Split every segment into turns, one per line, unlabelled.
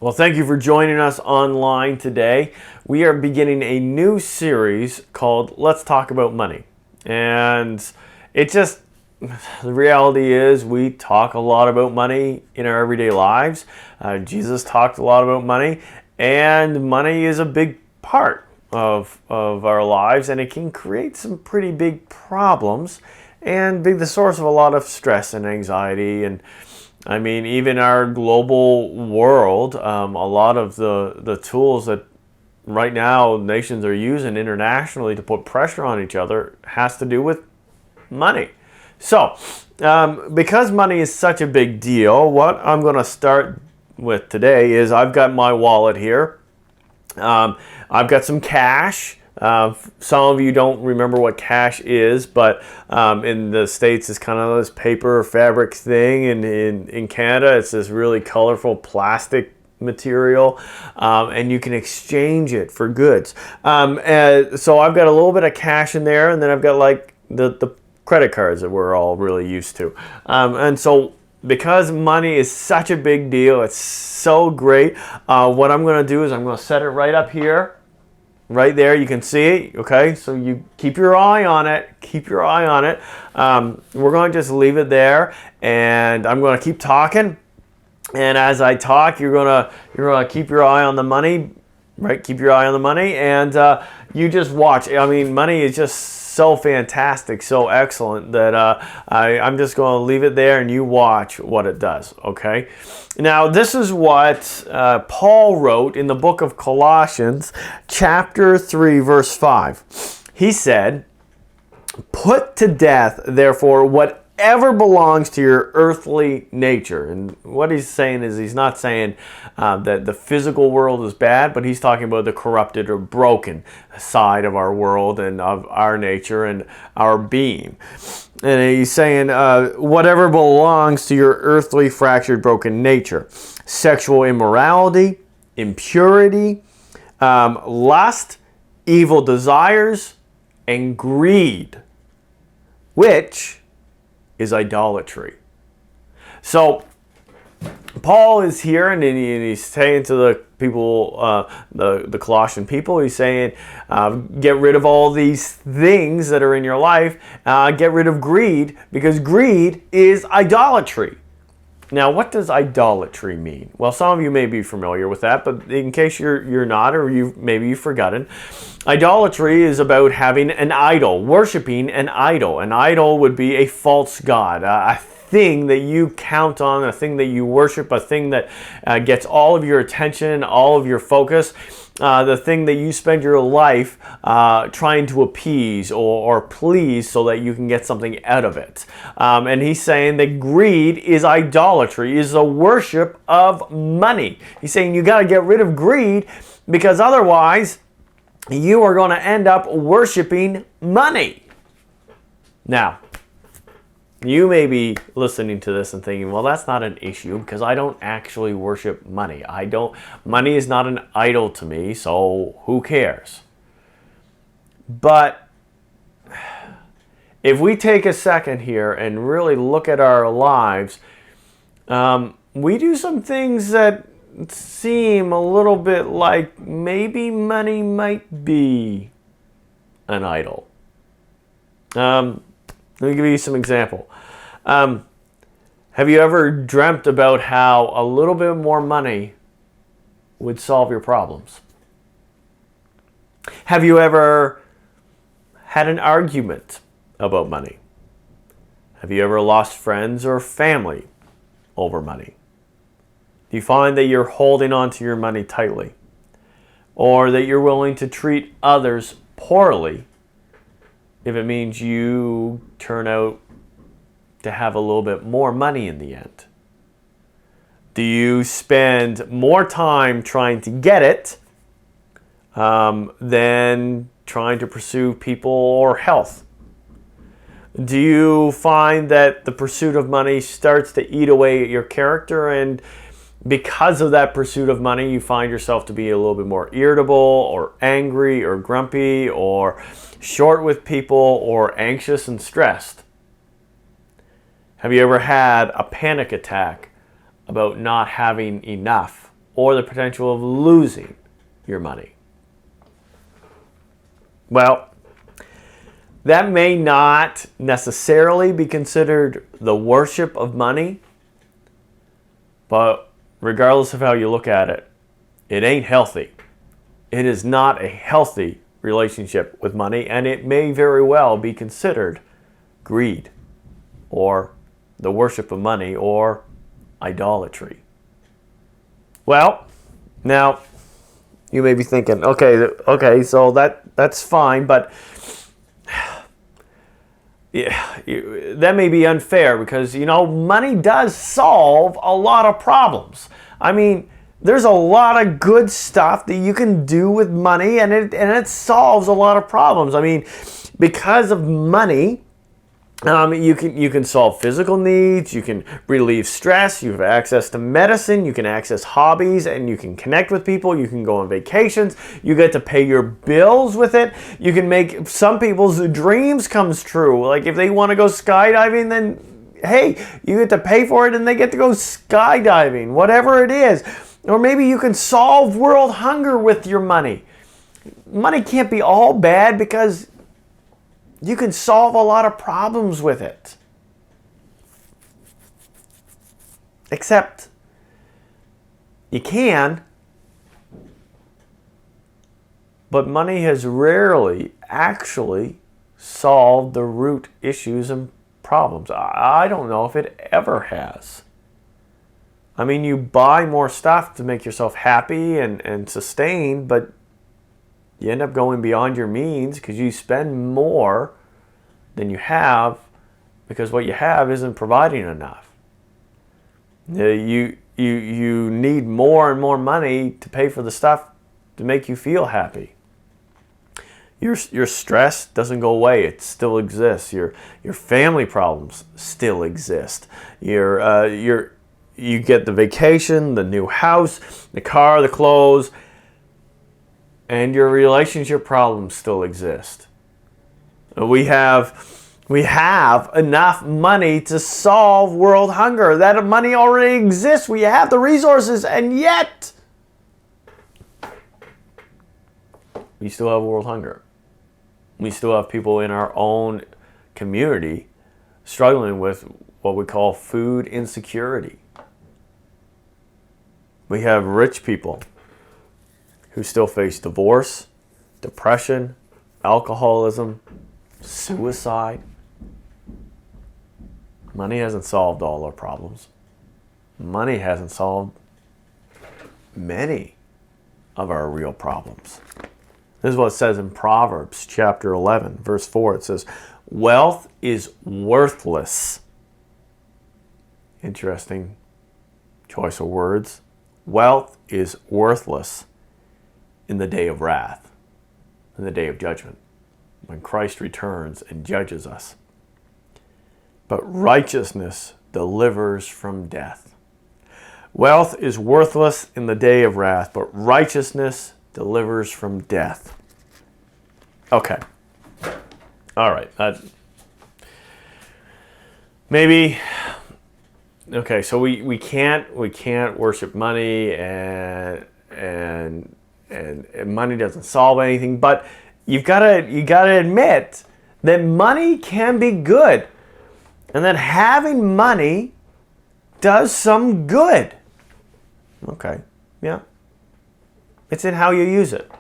Well, thank you for joining us online today. We are beginning a new series called Let's Talk About Money. And the reality is we talk a lot about money in our everyday lives. Jesus talked a lot about money, and money is a big part of our lives, and it can create some pretty big problems and be the source of a lot of stress and anxiety. And I mean, even our global world, a lot of the tools that right now nations are using internationally to put pressure on each other has to do with money. So, because money is such a big deal, what I'm going to start with today is I've got my wallet here. I've got some cash. Some of you don't remember what cash is, but in the States it's kind of this paper or fabric thing, and in Canada it's this really colorful plastic material, and you can exchange it for goods. So I've got a little bit of cash in there, and then I've got like the credit cards that we're all really used to. And so because money is such a big deal, it's so great, what I'm going to do is I'm going to set it right up here. Right there, you can see it, okay? So you keep your eye on it, we're going to just leave it there, and I'm going to keep talking. And as I talk, you're going to keep your eye on the money, right? Keep your eye on the money, and you just watch. I mean, money is just so fantastic, so excellent that I'm just going to leave it there, and you watch what it does, okay? Now, this is what Paul wrote in the book of Colossians, chapter 3, verse 5. He said, "Put to death, therefore, whatever belongs to your earthly nature." And what he's saying is, he's not saying that the physical world is bad, but he's talking about the corrupted or broken side of our world and of our nature and our being. And he's saying whatever belongs to your earthly, fractured, broken nature: sexual immorality, impurity, lust, evil desires, and greed, which is idolatry. So Paul is here, and he's saying to the people, the Colossian people, he's saying, get rid of all these things that are in your life. Get rid of greed, because greed is idolatry. Now, what does idolatry mean? Well, some of you may be familiar with that, but in case you're not, or maybe you've forgotten, idolatry is about having an idol, worshiping an idol. An idol would be a false god, a thing that you count on, a thing that you worship, a thing that gets all of your attention, all of your focus, the thing that you spend your life trying to appease or please so that you can get something out of it. And he's saying that greed is idolatry, is a worship of money. He's saying you got to get rid of greed, because otherwise you are going to end up worshiping money. Now, you may be listening to this and thinking, well, that's not an issue because I don't actually worship money. Money is not an idol to me, so who cares? But if we take a second here and really look at our lives, we do some things that seem a little bit like maybe money might be an idol. Let me give you some example. Have you ever dreamt about how a little bit more money would solve your problems? Have you ever had an argument about money? Have you ever lost friends or family over money? Do you find that you're holding on to your money tightly? Or that you're willing to treat others poorly if it means you turn out to have a little bit more money in the end? Do you spend more time trying to get it than trying to pursue people or health? Do you find that the pursuit of money starts to eat away at your character, and because of that pursuit of money, you find yourself to be a little bit more irritable or angry or grumpy or short with people or anxious and stressed? Have you ever had a panic attack about not having enough or the potential of losing your money. Well, that may not necessarily be considered the worship of money, but regardless of how you look at it, it ain't healthy. It is not a healthy relationship with money, and it may very well be considered greed or the worship of money or idolatry. Well, now you may be thinking, okay, so that's fine, but yeah, that may be unfair because, money does solve a lot of problems. I mean, there's a lot of good stuff that you can do with money, and it solves a lot of problems. I mean, because of money, you can solve physical needs, you can relieve stress, you have access to medicine, you can access hobbies, and you can connect with people, you can go on vacations, you get to pay your bills with it, you can make some people's dreams come true. Like if they want to go skydiving, then hey, you get to pay for it and they get to go skydiving, whatever it is. Or maybe you can solve world hunger with your money. Money can't be all bad because you can solve a lot of problems with it. Except you can, but money has rarely actually solved the root issues and problems. I don't know if it ever has. I mean, you buy more stuff to make yourself happy and sustained, but you end up going beyond your means because you spend more than you have because what you have isn't providing enough. You need more and more money to pay for the stuff to make you feel happy. Your stress doesn't go away; it still exists. Your family problems still exist. You get the vacation, the new house, the car, the clothes, and your relationship problems still exist. We have enough money to solve world hunger. That money already exists. We have the resources, and yet we still have world hunger. We still have people in our own community struggling with what we call food insecurity. We have rich people who still face divorce, depression, alcoholism, suicide. Money hasn't solved all our problems. Money hasn't solved many of our real problems. This is what it says in Proverbs chapter 11, verse 4. It says, "Wealth is worthless." Interesting choice of words. Wealth is worthless in the day of wrath, in the day of judgment, when Christ returns and judges us. But righteousness delivers from death. Wealth is worthless in the day of wrath, but righteousness delivers from death. Okay. All right. Maybe. Okay, so we can't worship money and money doesn't solve anything, but you gotta admit that money can be good, and that having money does some good. Okay, yeah, it's in how you use it,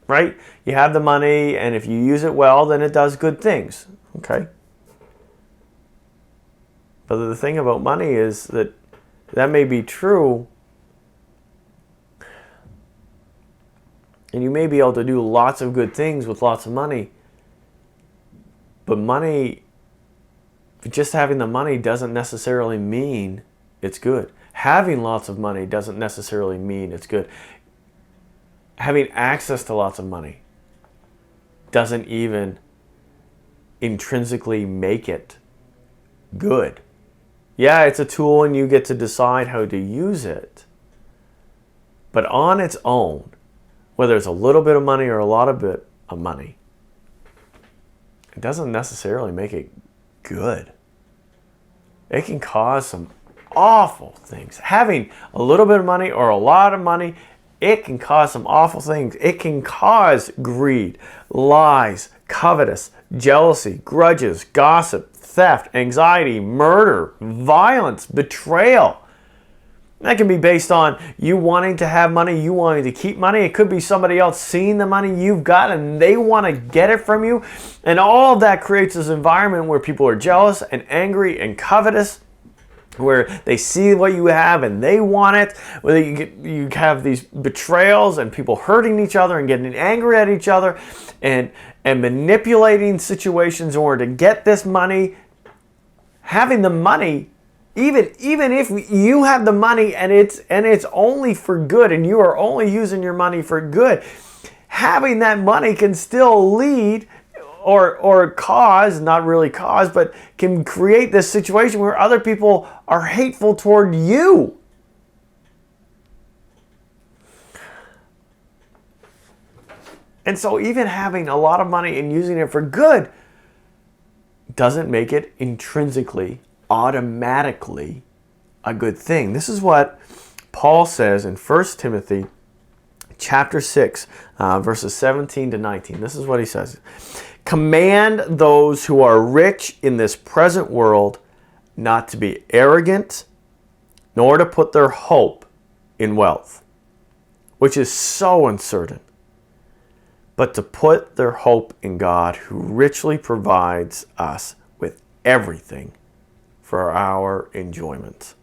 right? You have the money, and if you use it well, then it does good things. Okay. But the thing about money is that may be true, and you may be able to do lots of good things with lots of money, but money, just having the money doesn't necessarily mean it's good. Having lots of money doesn't necessarily mean it's good. Having access to lots of money doesn't even intrinsically make it good. Yeah, it's a tool and you get to decide how to use it. But on its own, whether it's a little bit of money or a lot of bit of money, it doesn't necessarily make it good. It can cause some awful things. Having a little bit of money or a lot of money, it can cause some awful things. It can cause greed, lies, covetous, jealousy, grudges, gossip, theft, anxiety, murder, violence, betrayal. That can be based on you wanting to have money, you wanting to keep money. It could be somebody else seeing the money you've got and they want to get it from you. And all of that creates this environment where people are jealous and angry and covetous, where they see what you have and they want it, where you have these betrayals and people hurting each other and getting angry at each other and manipulating situations in order to get this money. Having the money, even if you have the money and it's only for good and you are only using your money for good, having that money can still lead or cause, not really cause, but can create this situation where other people are hateful toward you. And so even having a lot of money and using it for good doesn't make it intrinsically, automatically a good thing. This is what Paul says in 1 Timothy chapter 6, verses 17 to 19. This is what he says. Command those who are rich in this present world not to be arrogant, nor to put their hope in wealth, which is so uncertain, but to put their hope in God, who richly provides us with everything for our enjoyment.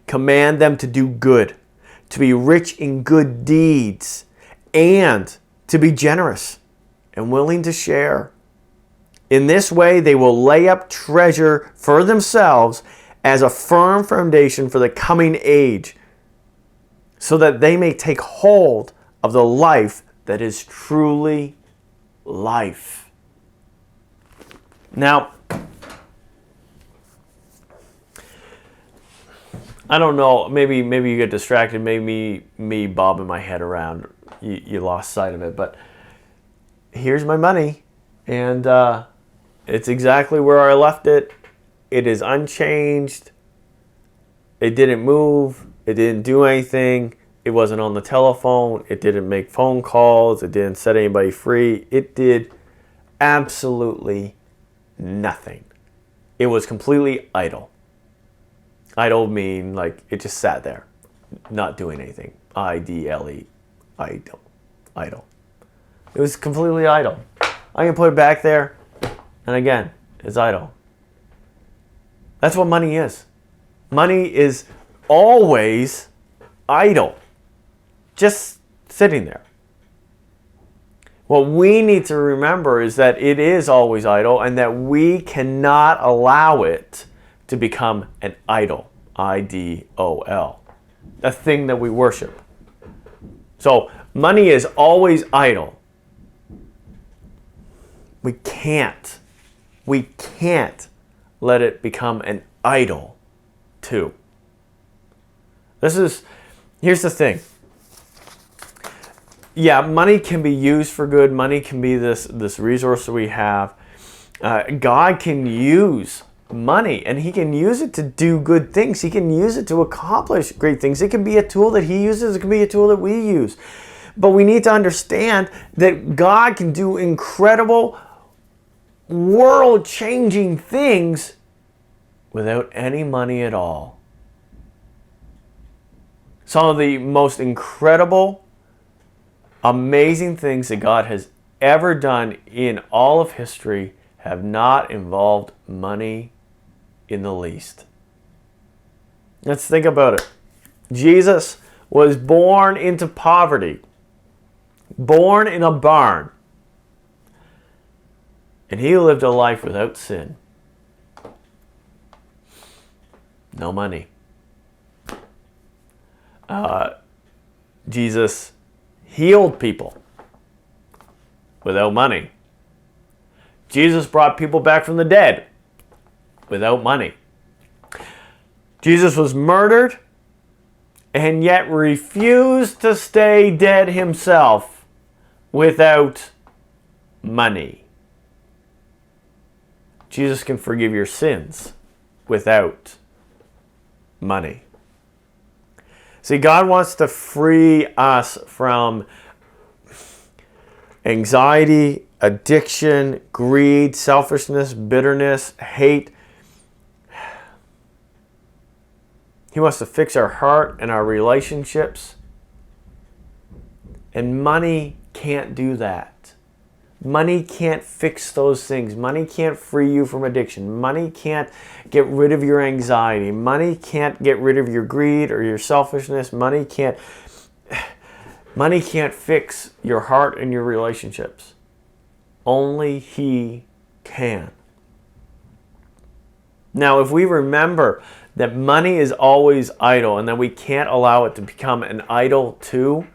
Command them to do good, to be rich in good deeds, and to be generous and willing to share. In this way, they will lay up treasure for themselves as a firm foundation for the coming age, so that they may take hold of the life that is truly life. Now, I don't know, maybe you get distracted, maybe me bobbing my head around, you lost sight of it, but here's my money, and it's exactly where I left it. It is unchanged. It didn't move. It didn't do anything. It wasn't on the telephone. It didn't make phone calls. It didn't set anybody free. It did absolutely nothing. It was completely idle. Idle mean like it just sat there, not doing anything. I-D-L-E, idle, idle. It was completely idle. I can put it back there, and again, it's idle. That's what money is. Money is always idle, just sitting there. What we need to remember is that it is always idle and that we cannot allow it to become an idol, I-D-O-L, a thing that we worship. So money is always idle. We can't let it become an idol too. Here's the thing. Yeah, money can be used for good. Money can be this resource that we have. God can use money, and he can use it to do good things. He can use it to accomplish great things. It can be a tool that he uses. It can be a tool that we use. But we need to understand that God can do incredible, world-changing things without any money at all. Some of the most incredible, amazing things that God has ever done in all of history have not involved money in the least. Let's think about it. Jesus was born into poverty, born in a barn, and he lived a life without sin. No money. Jesus healed people without money. Jesus brought people back from the dead without money. Jesus was murdered and yet refused to stay dead himself without money. Jesus can forgive your sins without money. See, God wants to free us from anxiety, addiction, greed, selfishness, bitterness, hate. He wants to fix our heart and our relationships. And money can't do that. Money can't fix those things. Money can't free you from addiction. Money can't get rid of your anxiety. Money can't get rid of your greed or your selfishness. Money can't fix your heart and your relationships. Only He can. Now, if we remember that money is always idol and that we can't allow it to become an idol too,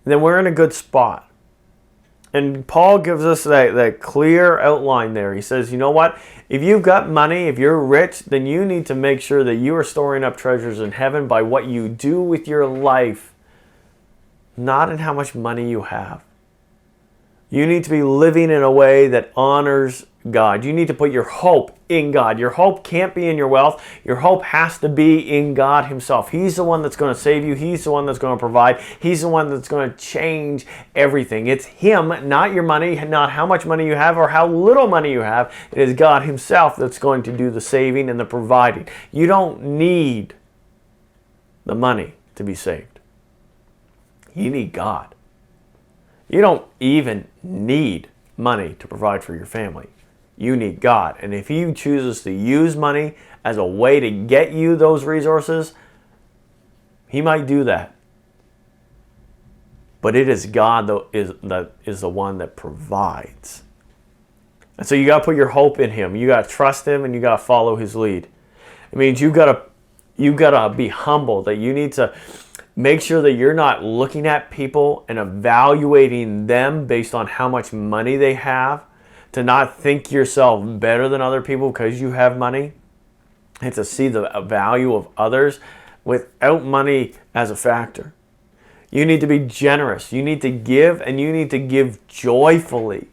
then we're in a good spot. And Paul gives us that clear outline there. He says, you know what? If you've got money, if you're rich, then you need to make sure that you are storing up treasures in heaven by what you do with your life, not in how much money you have. You need to be living in a way that honors God. You need to put your hope in God. Your hope can't be in your wealth. Your hope has to be in God Himself. He's the one that's going to save you. He's the one that's going to provide. He's the one that's going to change everything. It's Him, not your money, not how much money you have or how little money you have. It is God Himself that's going to do the saving and the providing. You don't need the money to be saved. You need God. You don't even need money to provide for your family. You need God. And if He chooses to use money as a way to get you those resources, He might do that. But it is God that is the one that provides. And so you got to put your hope in Him. You got to trust Him and you got to follow His lead. It means you got to be humble, that you need to make sure that you're not looking at people and evaluating them based on how much money they have, to not think yourself better than other people because you have money, and to see the value of others without money as a factor. You need to be generous. You need to give, and you need to give joyfully.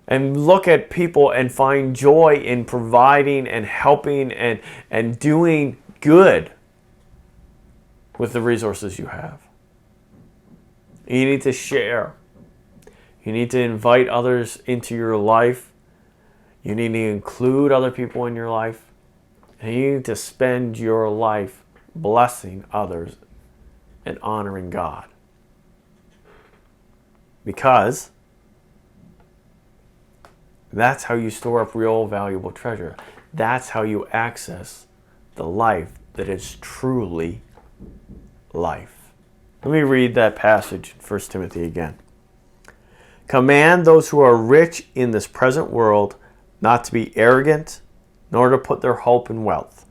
And look at people and find joy in providing and helping and doing good with the resources you have. You need to share. You need to invite others into your life. You need to include other people in your life. And you need to spend your life blessing others and honoring God. Because that's how you store up real valuable treasure. That's how you access the life that is truly life. Let me read that passage in 1 Timothy again. Command those who are rich in this present world not to be arrogant, nor to put their hope in wealth,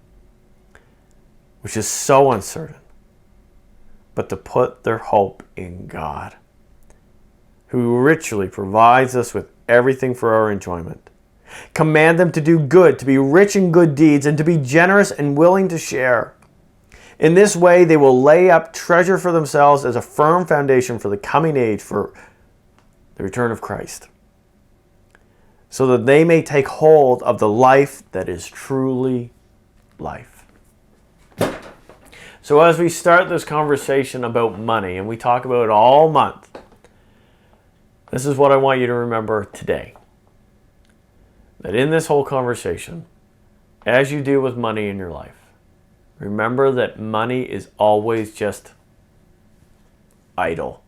which is so uncertain, but to put their hope in God, who richly provides us with everything for our enjoyment. Command them to do good, to be rich in good deeds, and to be generous and willing to share. In this way, they will lay up treasure for themselves as a firm foundation for the coming age, for the return of Christ, so that they may take hold of the life that is truly life. So as we start this conversation about money, and we talk about it all month, this is what I want you to remember today. That in this whole conversation, as you deal with money in your life, remember that money is always just idle.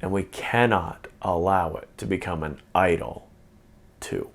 And we cannot allow it to become an idol too.